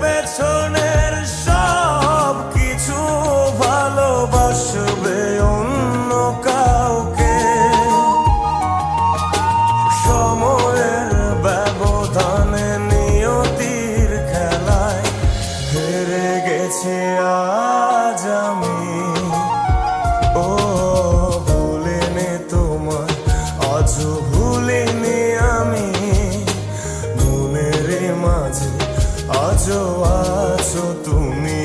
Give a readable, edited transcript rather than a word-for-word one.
পেছনের সব কিছু ভালোবাসবে অন্য কাউকে। সময়ের ব্যবধানে নিয়তির খেলায় হেরে গেছি আজ আমি। ও ভুলিনি তোমায়, আজও ভুলিনি আমি। মনের মাঝে আজও আছো তুমি।